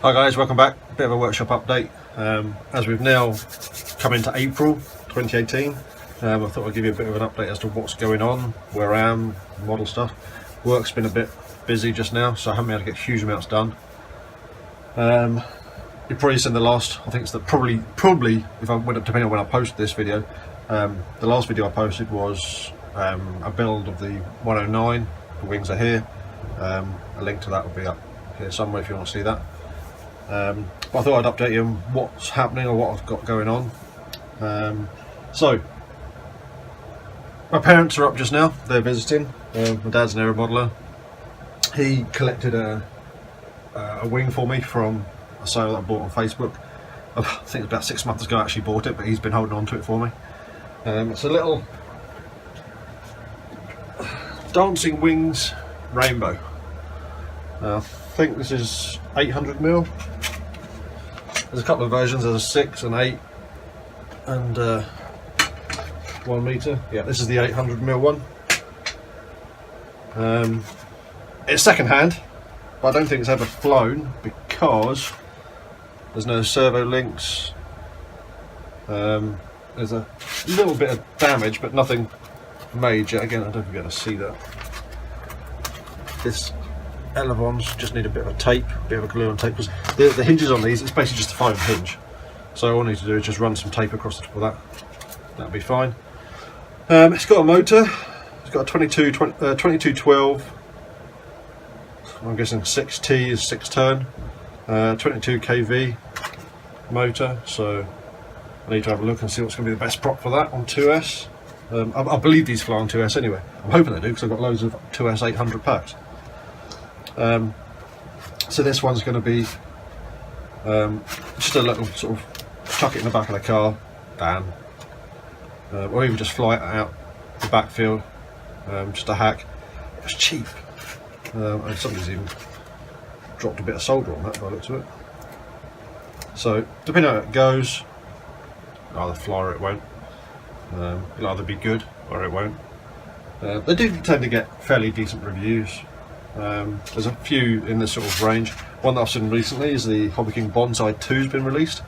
Hi guys, welcome back. A bit of a workshop update. As we've now come into April 2018, I thought I'd give you a bit of an update as to what's going on, where I am, model stuff. Work's been a bit busy just now, so I haven't been able to get huge amounts done. You've probably seen the last, I think it's the probably if I went up, depending on when I posted this video, the last video I posted was a build of the 109. The wings are here. A link to that will be up here somewhere if you want to see that. But I thought I'd update you on what's happening or what I've got going on. So my parents are up just now, they're visiting. My dad's an aero modeller. He collected a wing for me from a sale that I bought on Facebook. I think it's about 6 months ago I actually bought it, but he's been holding on to it for me. It's a little Dancing Wings Rainbow. I think this is 800mm. There's a couple of versions, there's a 6 and 8 and 1 metre. Yeah, this is the 800mm one. It's second hand, but I don't think it's ever flown because there's no servo links. There's a little bit of damage, but nothing major. Again, I don't know if you're going to see that. This elevons just need a bit of a tape, a bit of a glue and tape, because the hinges on these, it's basically just a foam hinge. So all I need to do is just run some tape across the top of that. That'll be fine. It's got a motor. It's got a 2212. I'm guessing 6T is 6 turn. 22 kV motor. So I need to have a look and see what's going to be the best prop for that on 2S. I believe these fly on 2S anyway. I'm hoping they do because I've got loads of 2S 800 packs. So this one's going to be just a little sort of chuck it in the back of the car, Dan, or even just fly it out the backfield, just a hack. It was cheap, and somebody's even dropped a bit of solder on that by the looks of it. So depending on how it goes, either fly or it won't. It'll either be good or it won't. They do tend to get fairly decent reviews. There's a few in this sort of range. One that I've seen recently is the Hobby King Bonsai 2's been released.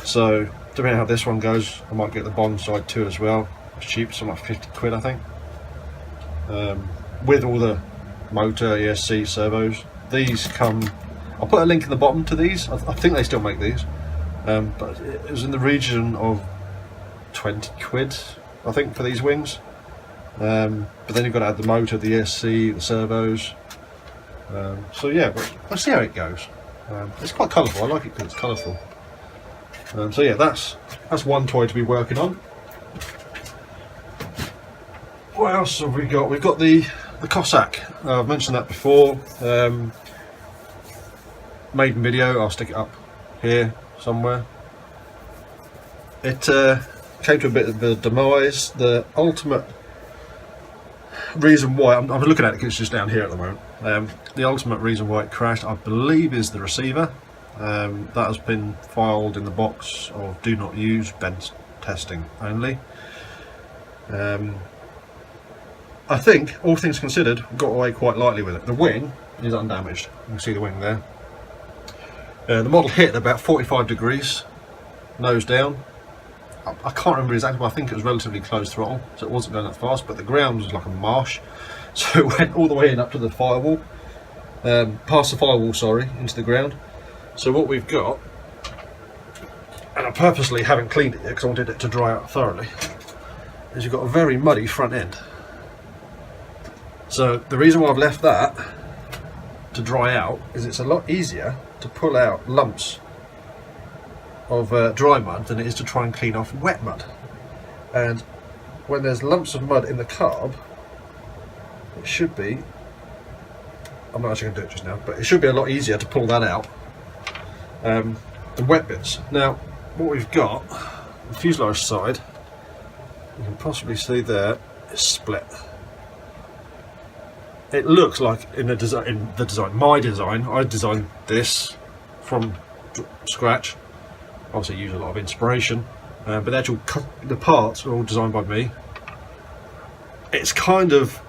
So depending on how this one goes, I might get the Bonsai 2 as well. It's cheap, something like 50 quid I think. With all the motor, ESC, servos. These come, I'll put a link in the bottom to these. I think they still make these. But it was in the region of 20 quid I think for these wings. But then you've got to add the motor, the ESC, the servos. So yeah, but we'll see how it goes. It's quite colourful. I like it because it's colourful. So yeah, that's one toy to be working on. What else have we got? We've got the Cossack. I've mentioned that before. Maiden video. I'll stick it up here somewhere. It came to a bit of a demise. The ultimate reason why, I'm looking at it because it's just down here at the moment. The ultimate reason why it crashed, I believe, is the receiver. That has been filed in the box of do not use, bench testing only. I think, all things considered, got away quite lightly with it. The wing is undamaged. You can see the wing there. The model hit about 45 degrees, nose down. I can't remember exactly, but I think it was relatively close throttle, so it wasn't going that fast, but the ground was like a marsh, so it went all the way in up to the firewall, past the firewall, sorry, into the ground. So what we've got, and I purposely haven't cleaned it yet because I wanted it to dry out thoroughly, is you've got a very muddy front end. So the reason why I've left that to dry out is it's a lot easier to pull out lumps of dry mud than it is to try and clean off wet mud. And when there's lumps of mud in the carb, it should be, I'm not actually going to do it just now, but it should be a lot easier to pull that out than wet bits. Now what we've got, the fuselage side, you can possibly see there, is split. It looks like in the design, my design, I designed this from scratch. Obviously use a lot of inspiration, but the parts are all designed by me. It's kind of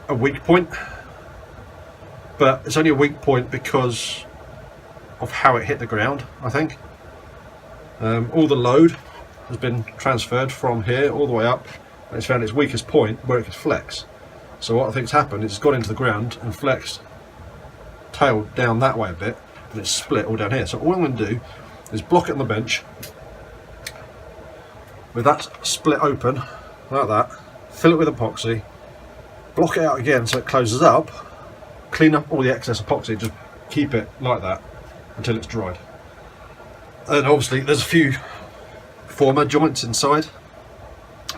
a weak point, but it's only a weak point because of how it hit the ground, I think. All the load has been transferred from here all the way up, and it's found its weakest point where it could flex. So what I think's happened is it's got into the ground and flexed, tailed down that way a bit, and it's split all down here. So all I'm going to do is block it on the bench with that split open like that, fill it with epoxy, block it out again so it closes up, clean up all the excess epoxy, just keep it like that until it's dried. And obviously there's a few former joints inside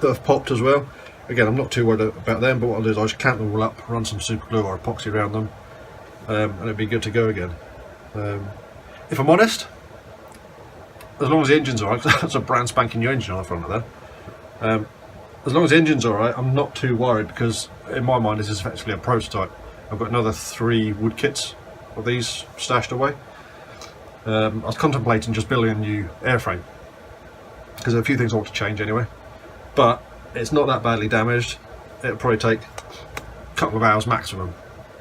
that have popped as well. Again, I'm not too worried about them, but what I'll do is I'll just count them all up, run some super glue or epoxy around them, and it'll be good to go again. If I'm honest, as long as the engine's alright, that's a brand spanking new engine on the front of there. As long as the engine's alright, I'm not too worried, because in my mind this is effectively a prototype. I've got another 3 wood kits of these stashed away. I was contemplating just building a new airframe, because there are a few things I want to change anyway, but it's not that badly damaged. It'll probably take a couple of hours maximum,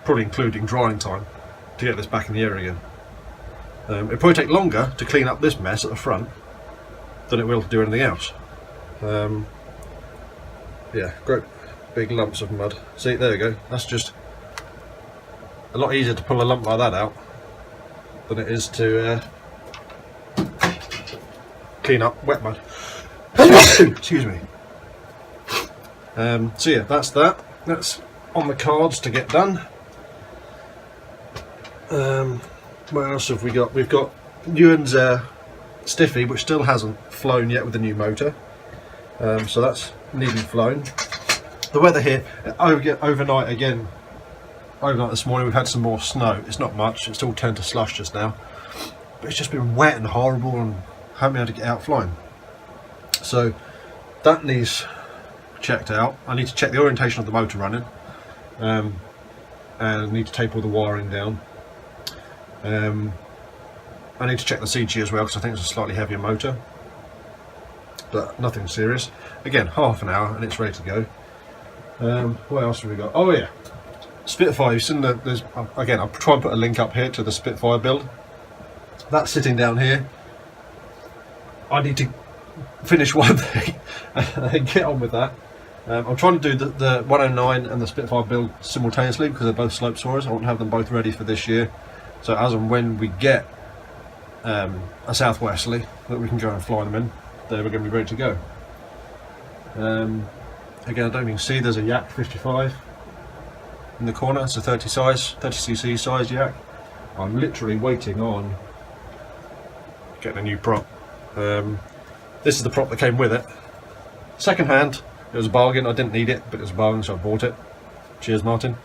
probably including drying time, to get this back in the air again. It'll probably take longer to clean up this mess at the front than it will to do anything else. Yeah, great big lumps of mud. See, there we go. That's just a lot easier to pull a lump like that out than it is to clean up wet mud. Excuse me. So yeah, that's that. That's on the cards to get done. What else have we got? We've got Ewan's Stiffy, which still hasn't flown yet with the new motor. So that's needing flown. The weather here, overnight again, overnight this morning we've had some more snow. It's not much, it's all turned to slush just now. But it's just been wet and horrible and haven't been able to get out flying. So that needs checked out. I need to check the orientation of the motor running, and I need to tape all the wiring down. I need to check the CG as well, because I think it's a slightly heavier motor, but nothing serious. Again, half an hour and it's ready to go. What else have we got? Oh yeah, Spitfire. You've seen there's, again, I'll try and put a link up here to the Spitfire build. That's sitting down here. I need to finish one thing and get on with that. I'm trying to do the 109 and the Spitfire build simultaneously, because they're both slope sawyers. I want to have them both ready for this year, so as and when we get a southwesterly that we can go and fly them in, then we're going to be ready to go. Again, I don't even see there's a Yak 55 in the corner. It's a 30cc size Yak. I'm literally waiting on getting a new prop. This is the prop that came with it. Second hand, it was a bargain. I didn't need it, but it was a bargain, so I bought it. Cheers, Martin.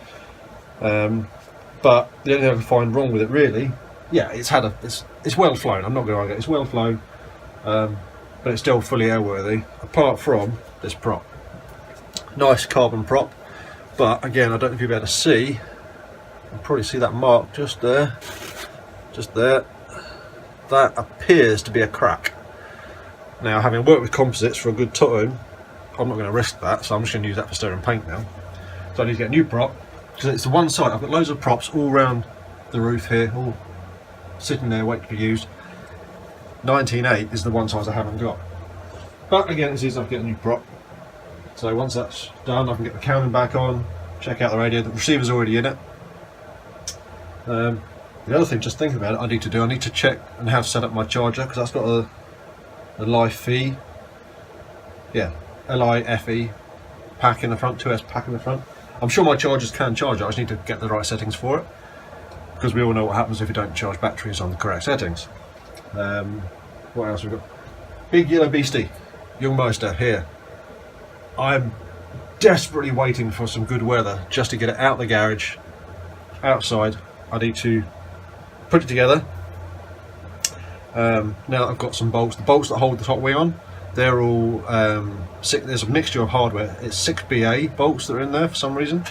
But the only thing I can find wrong with it, really, yeah, it's well flown. I'm not going to argue. It's well flown, but it's still fully airworthy. Apart from this prop, nice carbon prop. But again, I don't know if you'll be able to see. You can probably see that mark just there, just there. That appears to be a crack. Now, having worked with composites for a good time, I'm not going to risk that, so I'm just going to use that for stirring paint now. So I need to get a new prop, because it's the one side. I've got loads of props all around the roof here, all sitting there waiting to be used. 19.8 is the one size I haven't got. But again, it's easy enough to get a new prop. So once that's done, I can get the cowling back on, check out the radio. The receiver's already in it. The other thing, just thinking about it, I need to check and have set up my charger, because that's got a LiFe, yeah, LiFe pack in the front, 2S pack in the front. I'm sure my chargers can charge it, I just need to get the right settings for it, because we all know what happens if you don't charge batteries on the correct settings. What else have we got? Big Yellow Beastie, Young Meister here. I'm desperately waiting for some good weather just to get it out the garage, outside. I need to put it together. Now that I've got some bolts, the bolts that hold the top wing on, they're all there's a mixture of hardware. It's 6BA bolts that are in there for some reason.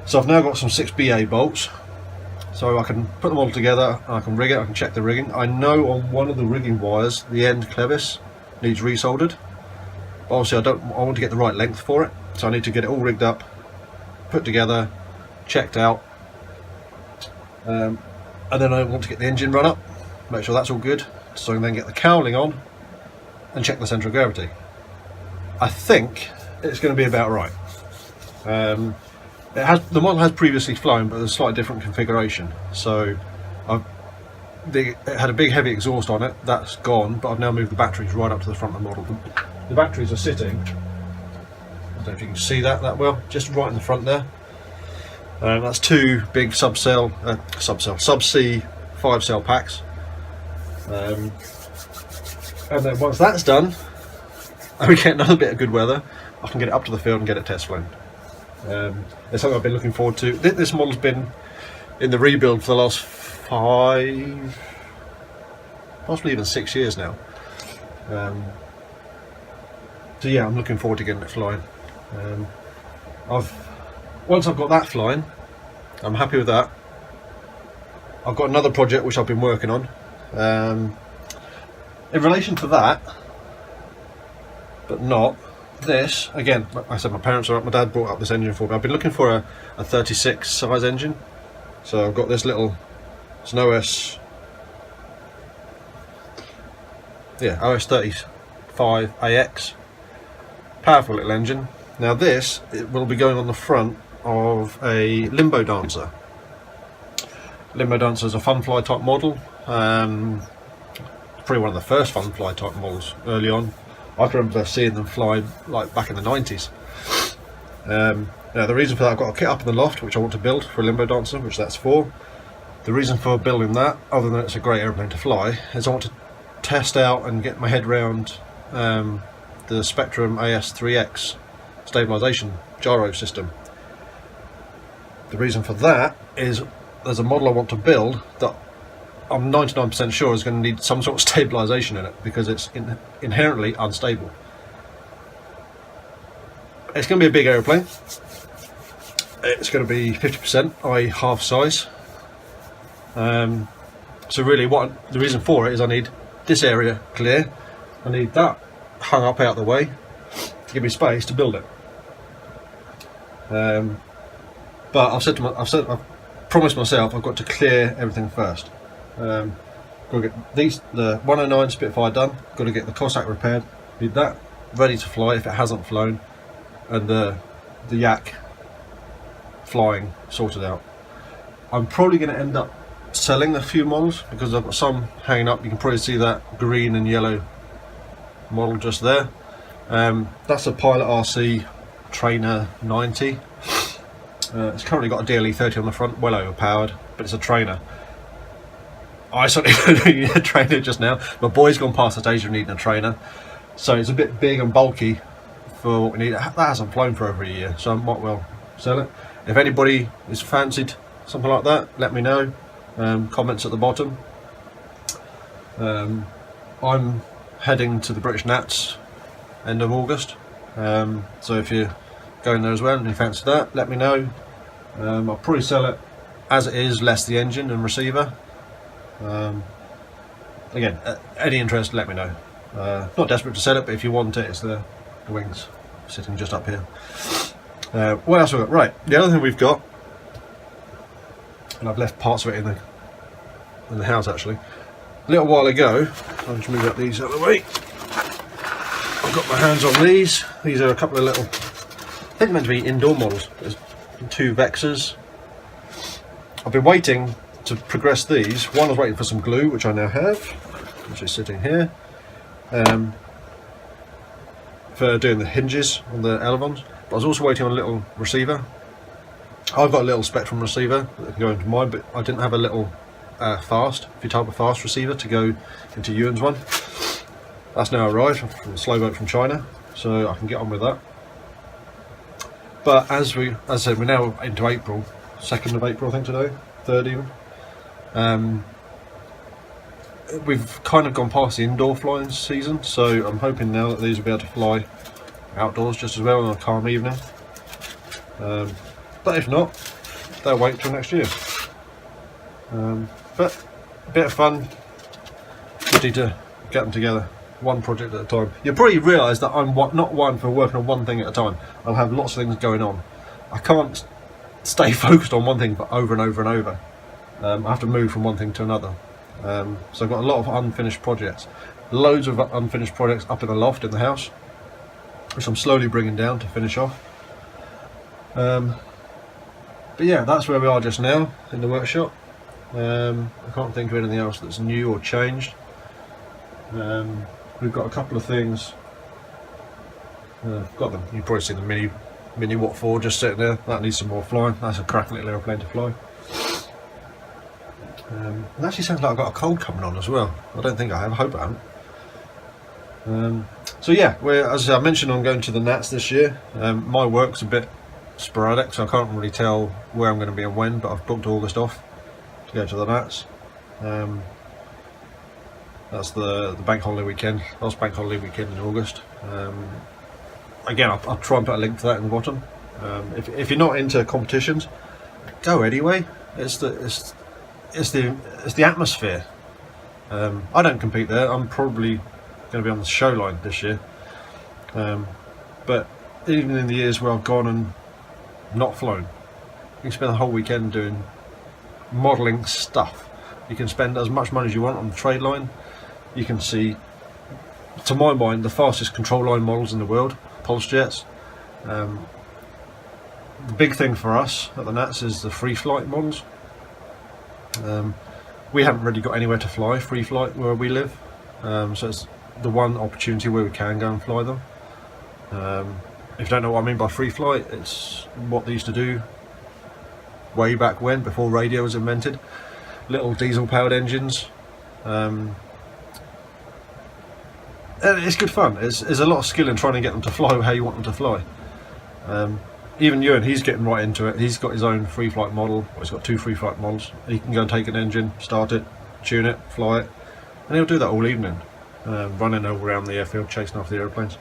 So I've now got some 6BA bolts, so I can put them all together and I can rig it. I can check the rigging. I know on one of the rigging wires the end clevis needs resoldered. Obviously I want to get the right length for it, so I need to get it all rigged up, put together, checked out, and then I want to get the engine run up. make sure that's all good, so I can then get the cowling on and check the centre of gravity. I think it's going to be about right. The model has previously flown, but there's a slightly different configuration. So it had a big heavy exhaust on it, that's gone, but I've now moved the batteries right up to the front of the model. The batteries are sitting, I don't know if you can see that well, just right in the front there. That's two big sub-C 5-cell packs. And then once that's done, and we get another bit of good weather, I can get it up to the field and get it test flown. It's something I've been looking forward to. This model's been in the rebuild for the last 5, possibly even 6 years now. So yeah, I'm looking forward to getting it flying. Once I've got that flying, I'm happy with that. I've got another project which I've been working on. In relation to that, but not this, again, like I said, my parents are up, my dad brought up this engine for me. I've been looking for a 36 size engine. So I've got this little, it's an OS 35 AX, powerful little engine. Now this, it will be going on the front of a Limbo Dancer. Limbo Dancer is a fun fly type model. Probably one of the first fun fly type models early on. I can remember seeing them fly like back in the 90s. Now the reason for that, I've got a kit up in the loft which I want to build for a Limbo Dancer, which that's for. The reason for building that, other than it's a great airplane to fly, is I want to test out and get my head around the Spectrum AS3X stabilisation gyro system. The reason for that is there's a model I want to build that I'm 99% sure is going to need some sort of stabilisation in it, because it's inherently unstable. It's going to be a big aeroplane. It's going to be 50%, i.e. half size. So really the reason for it is I need this area clear, I need that hung up out the way to give me space to build it. But I've promised myself I've got to clear everything first. Got to get the 109 Spitfire done, got to get the Cossack repaired, need that ready to fly if it hasn't flown, and the Yak flying sorted out. I'm probably going to end up selling a few models because I've got some hanging up. You can probably see that green and yellow model just there. That's a Pilot RC Trainer 90. It's currently got a DLE 30 on the front, well overpowered, but it's a trainer. I certainly don't need a trainer just now. My boy's gone past the stage of needing a trainer, so it's a bit big and bulky for what we need. That hasn't flown for over a year, so I might well sell it. If anybody is fancied something like that, let me know. Comments at the bottom. I'm heading to the British Nats end of August, so if you're going there as well and you fancy that, let me know. I'll probably sell it as it is, less the engine and receiver. Again, any interest, let me know. Not desperate to sell it, but if you want it, it's the wings sitting just up here. What else have we got? Right, the other thing we've got, and I've left parts of it in the house actually. A little while ago, I'll just move up these out of the way. I've got my hands on these. These are a couple of little, I think they're meant to be indoor models. There's 2 Vexers. I've been waiting to progress these. One, I was waiting for some glue, which I now have, which is sitting here, for doing the hinges on the elevons. But I was also waiting on a little receiver. I've got a little Spectrum receiver that can go into mine, but I didn't have a little Futaba fast receiver to go into Ewan's one. That's now arrived from a slow boat from China, so I can get on with that. But as I said, we're now into April, 2nd of April I think today, 3rd even. We've kind of gone past the indoor flying season, so I'm hoping now that these will be able to fly outdoors just as well on a calm evening. But if not, they'll wait till next year. But a bit of fun, just need to get them together, one project at a time. You'll probably realise that I'm not one for working on one thing at a time. I'll have lots of things going on. I can't stay focused on one thing for over and over and over. I have to move from one thing to another. So I've got a lot of unfinished projects, loads of unfinished projects up in the loft in the house, which I'm slowly bringing down to finish off. But yeah, that's where we are just now in the workshop. I can't think of anything else that's new or changed. We've got a couple of things. Got them. You've probably seen the mini Watt 4 just sitting there. That needs some more flying. That's a cracking little aeroplane to fly. It actually sounds like I've got a cold coming on as well. I don't think I have. I hope I haven't. So yeah, as I mentioned, I'm going to the Nats this year. My work's a bit sporadic, so I can't really tell where I'm going to be and when, but I've booked August off to go to the Nats. That's the bank holiday weekend, last bank holiday weekend in August. Again, I'll try and put a link to that in the bottom. If you're not into competitions, go anyway. It's the atmosphere. I don't compete there. I'm probably going to be on the show line this year. But even in the years where I've gone and not flown, you can spend the whole weekend doing modelling stuff. You can spend as much money as you want on the trade line. You can see, to my mind, the fastest control line models in the world, pulse jets. The big thing for us at the Nats is the free flight models. We haven't really got anywhere to fly free flight where we live, so it's the one opportunity where we can go and fly them. If you don't know what I mean by free flight, it's what they used to do way back when, before radio was invented. Little diesel powered engines. It's good fun. There's a lot of skill in trying to get them to fly how you want them to fly. Even Ewan, he's getting right into it. He's got his own free flight model. Well, he's got 2 free flight models. He can go and take an engine, start it, tune it, fly it, and he'll do that all evening, running all around the airfield, chasing after the aeroplanes.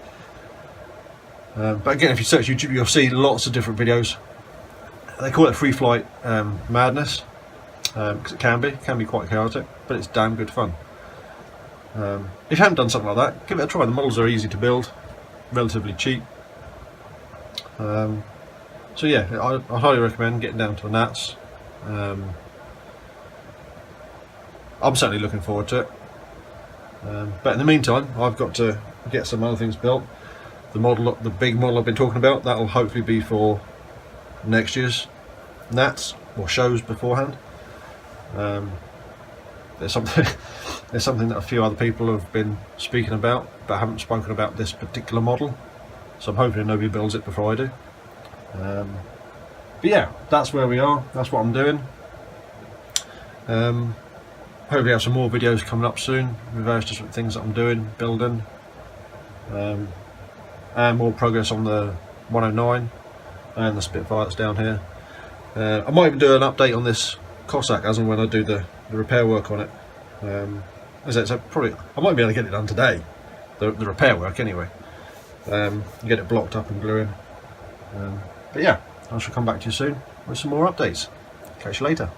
But again, if you search YouTube, you'll see lots of different videos. They call it free flight madness, because it can be quite chaotic, but it's damn good fun. If you haven't done something like that, give it a try. The models are easy to build, relatively cheap. So yeah, I highly recommend getting down to the Nats. I'm certainly looking forward to it. But in the meantime, I've got to get some other things built. The big model I've been talking about, that will hopefully be for next year's Nats or shows beforehand. There's something that a few other people have been speaking about, but haven't spoken about this particular model. So I'm hoping nobody builds it before I do. But yeah, that's where we are. That's what I'm doing. Hopefully have some more videos coming up soon with various different things that I'm doing, building, and more progress on the 109 and the Spitfire that's down here. I might even do an update on this Cossack as and when I do the repair work on it. So probably I might be able to get it done today, the repair work anyway. Get it blocked up and glue in. But yeah, I shall come back to you soon with some more updates. Catch you later.